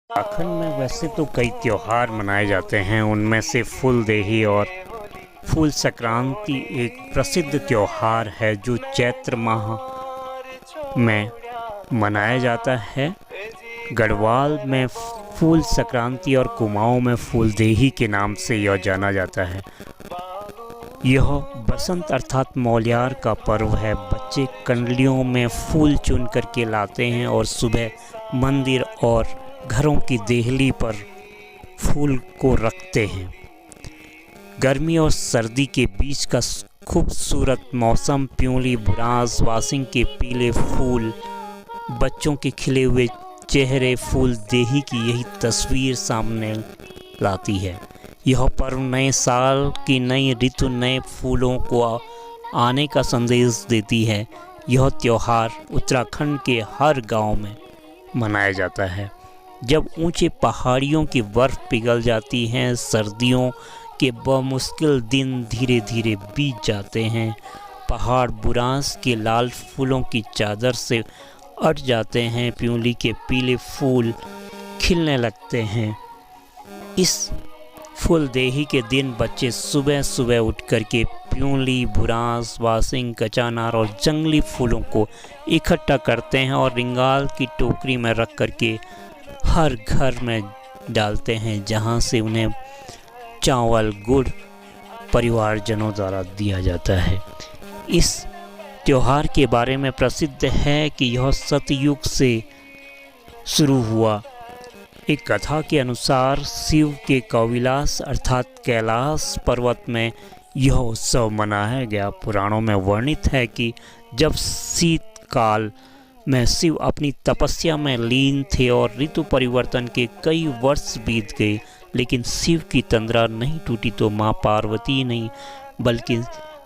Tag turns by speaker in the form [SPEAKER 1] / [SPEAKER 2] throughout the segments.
[SPEAKER 1] उत्तराखंड में वैसे तो कई त्योहार मनाए जाते हैं। उनमें से फूलदेही और फूल संक्रांति एक प्रसिद्ध त्योहार है जो चैत्र माह में मनाया जाता है। गढ़वाल में फूल संक्रांति और कुमाऊं में फूलदेही के नाम से यह जाना जाता है। यह बसंत अर्थात मौलियार का पर्व है। बच्चे कंडलियों में फूल चुन करके लाते हैं और सुबह मंदिर और घरों की देहली पर फूल को रखते हैं। गर्मी और सर्दी के बीच का खूबसूरत मौसम, प्यूली, बुरांस, वासिंग के पीले फूल, बच्चों के खिले हुए चेहरे, फूलदेही की यही तस्वीर सामने लाती है। यह पर्व नए साल की नई ऋतु, नए फूलों को आने का संदेश देती है। यह त्योहार उत्तराखंड के हर गांव में मनाया जाता है। जब ऊंचे पहाड़ियों की बर्फ़ पिघल जाती है, सर्दियों के बमुश्किल दिन धीरे धीरे बीत जाते हैं, पहाड़ बुरांस के लाल फूलों की चादर से अट जाते हैं, प्यूली के पीले फूल खिलने लगते हैं। इस फूलदेही के दिन बच्चे सुबह सुबह उठ कर के प्यूली, बुरांस, वासिंग, कचानार और जंगली फूलों को इकट्ठा करते हैं और रिंगाल की टोकरी में रख कर के हर घर में डालते हैं, जहां से उन्हें चावल गुड़ परिवारजनों द्वारा दिया जाता है। इस त्योहार के बारे में प्रसिद्ध है कि यह सतयुग से शुरू हुआ। एक कथा के अनुसार शिव के कविलास अर्थात कैलाश पर्वत में यह उत्सव मनाया गया। पुराणों में वर्णित है कि जब शीतकाल में शिव अपनी तपस्या में लीन थे और ऋतु परिवर्तन के कई वर्ष बीत गए, लेकिन शिव की तंद्रा नहीं टूटी, तो माँ पार्वती नहीं बल्कि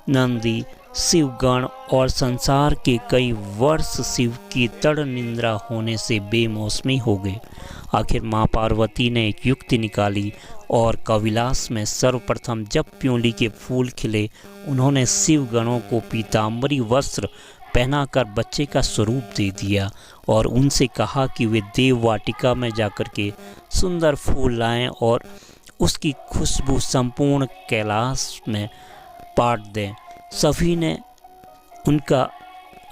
[SPEAKER 1] नंदी, शिवगण और संसार के कई वर्ष शिव की तड़ निंद्रा होने से बेमौसमी हो गए। आखिर माँ पार्वती ने एक युक्ति निकाली और कविलास में सर्वप्रथम जब प्यूली के फूल खिले, उन्होंने शिवगणों को पीताम्बरी वस्त्र पहनाकर बच्चे का स्वरूप दे दिया और उनसे कहा कि वे देव वाटिका में जाकर के सुंदर फूल लाएं और उसकी खुशबू संपूर्ण कैलाश में बांट दें। सभी ने उनका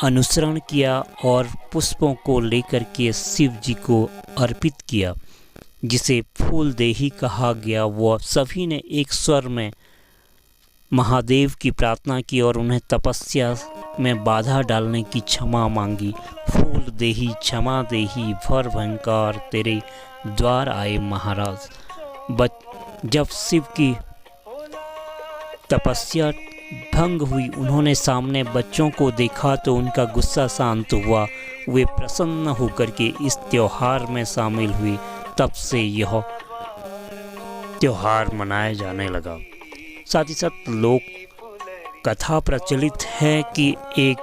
[SPEAKER 1] अनुसरण किया और पुष्पों को लेकर के शिव जी को अर्पित किया, जिसे फूलदेही कहा गया। वो सभी ने एक स्वर में महादेव की प्रार्थना की और उन्हें तपस्या में बाधा डालने की क्षमा मांगी। फूल देही क्षमा देही, भर भयंकर तेरे द्वार आए महाराज। जब शिव की तपस्या भंग हुई, उन्होंने सामने बच्चों को देखा तो उनका गुस्सा शांत हुआ। वे प्रसन्न होकर के इस त्योहार में शामिल हुए। तब से यह त्योहार मनाया जाने लगा। साथ ही साथ लोक कथा प्रचलित है कि एक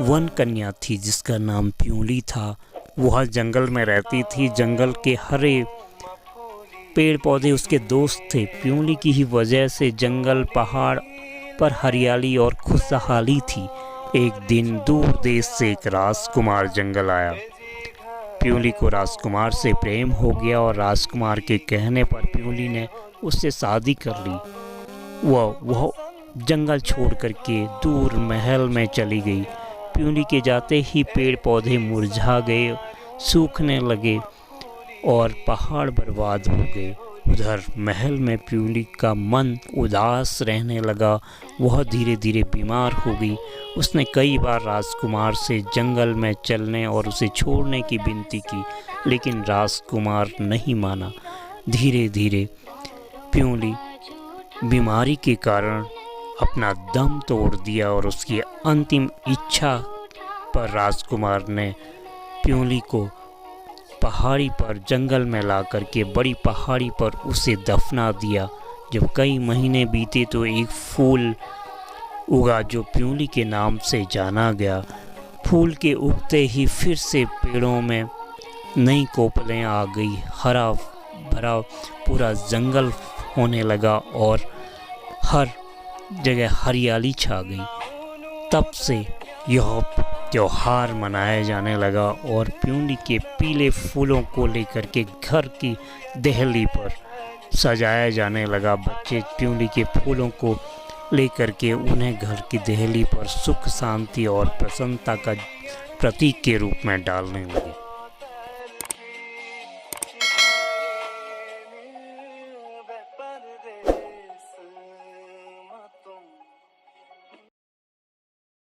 [SPEAKER 1] वन कन्या थी जिसका नाम प्यूली था। वह जंगल में रहती थी। जंगल के हरे पेड़ पौधे उसके दोस्त थे। प्यूली की ही वजह से जंगल पहाड़ पर हरियाली और खुशहाली थी। एक दिन दूर देश से एक राजकुमार जंगल आया। प्यूली को राजकुमार से प्रेम हो गया और राजकुमार के कहने पर प्यूली ने उससे शादी कर ली। वह जंगल छोड़ करके दूर महल में चली गई। प्यूली के जाते ही पेड़ पौधे मुरझा गए, सूखने लगे और पहाड़ बर्बाद हो गए। उधर महल में प्यूली का मन उदास रहने लगा। वह धीरे धीरे बीमार हो गई। उसने कई बार राजकुमार से जंगल में चलने और उसे छोड़ने की विनती की, लेकिन राजकुमार नहीं माना। धीरे धीरे प्यूली बीमारी के कारण अपना दम तोड़ दिया और उसकी अंतिम इच्छा पर राजकुमार ने प्यूली को पहाड़ी पर जंगल में ला करके बड़ी पहाड़ी पर उसे दफना दिया। जब कई महीने बीते तो एक फूल उगा जो प्यूली के नाम से जाना गया। फूल के उगते ही फिर से पेड़ों में नई कोपलें आ गई। हरा भरा पूरा जंगल होने लगा और हर जगह हरियाली छा गई। तब से यह त्यौहार मनाया जाने लगा और प्यूली के पीले फूलों को लेकर के घर की देहली पर सजाया जाने लगा। बच्चे प्यूली के फूलों को लेकर के उन्हें घर की देहली पर सुख शांति और प्रसन्नता का प्रतीक के रूप में डालने लगे।